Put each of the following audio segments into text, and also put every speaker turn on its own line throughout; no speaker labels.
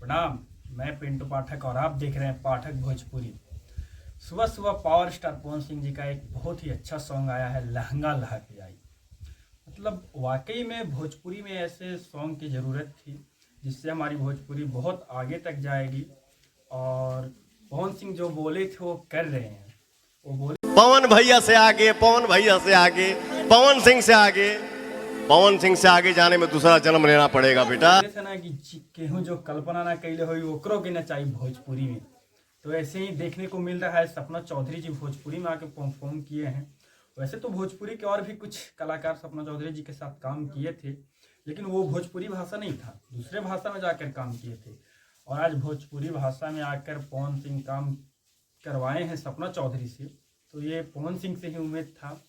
प्रणाम। मैं पिंटू पाठक और आप देख रहे हैं पाठक भोजपुरी। सुबह सुबह पावर स्टार पवन सिंह जी का एक बहुत ही अच्छा सॉन्ग आया है, लहंगा लहक जाई। मतलब वाकई में भोजपुरी में ऐसे सॉन्ग की ज़रूरत थी जिससे हमारी भोजपुरी बहुत आगे तक जाएगी। और पवन सिंह जो बोले थे वो कर रहे हैं। वो बोले
पवन भैया से आगे, पवन भैया से आगे, पवन सिंह से आगे, पवन सिंह से आगे जाने में दूसरा जन्म लेना पड़ेगा बेटा।
थे ना कि केहू जो कल्पना ना कैले हो ओकरो के नचाई भोजपुरी में। तो ऐसे ही देखने को मिल रहा है। सपना चौधरी जी भोजपुरी में आके परफॉर्म किए हैं। वैसे तो भोजपुरी के और भी कुछ कलाकार सपना चौधरी जी के साथ काम किए थे, लेकिन वो भोजपुरी भाषा नहीं था, दूसरे भाषा में जाकर काम किए थे। और आज भोजपुरी भाषा में आकर पवन सिंह काम करवाए हैं सपना चौधरी से, तो ये पवन सिंह से ही उम्मीद था।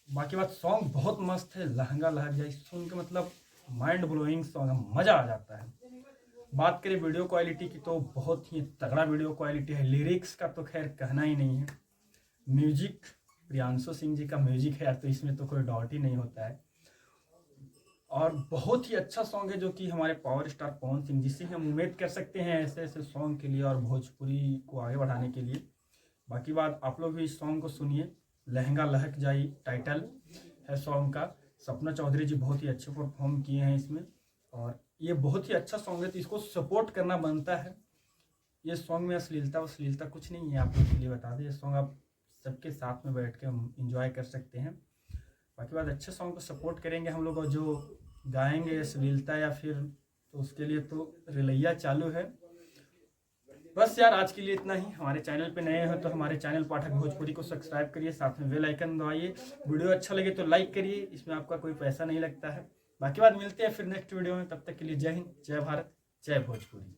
बाकी बात, सॉन्ग बहुत मस्त है, लहंगा लहक जाए सुन के मतलब माइंड ब्लोइंग सॉन्ग है, मज़ा आ जाता है। बात करें वीडियो क्वालिटी की तो बहुत ही तगड़ा वीडियो क्वालिटी है। लिरिक्स का तो खैर कहना ही नहीं है। म्यूजिक प्रियांशु सिंह जी का म्यूजिक है यार, तो इसमें तो कोई डाउट ही नहीं होता है। और बहुत ही अच्छा सॉन्ग है जो कि हमारे पावर स्टार पवन सिंह जी से हम उम्मीद कर सकते हैं ऐसे ऐसे सॉन्ग के लिए और भोजपुरी को आगे बढ़ाने के लिए। बाकी बात, आप लोग भी इस सॉन्ग को सुनिए। लहंगा लहक जाई टाइटल है सॉन्ग का। सपना चौधरी जी बहुत ही अच्छे परफॉर्म किए हैं इसमें, और ये बहुत ही अच्छा सॉन्ग है, तो इसको सपोर्ट करना बनता है। ये सॉन्ग में अश्लीलता कुछ नहीं है, आप लोग के लिए बता दें। ये सॉन्ग आप सबके साथ में बैठ के इंजॉय कर सकते हैं। बाकी बात, अच्छे सॉन्ग को सपोर्ट करेंगे हम लोग, और जो गाएंगे अश्लीलता या फिर, तो उसके लिए तो रिलैया चालू है। बस यार, आज के लिए इतना ही। हमारे चैनल पे नए हो तो हमारे चैनल पाठक भोजपुरी को सब्सक्राइब करिए, साथ में बेल आइकन दबाइए। वीडियो अच्छा लगे तो लाइक करिए, इसमें आपका कोई पैसा नहीं लगता है। बाकी बात, मिलते हैं फिर नेक्स्ट वीडियो में। तब तक के लिए जय हिंद, जय भारत, जय भोजपुरी।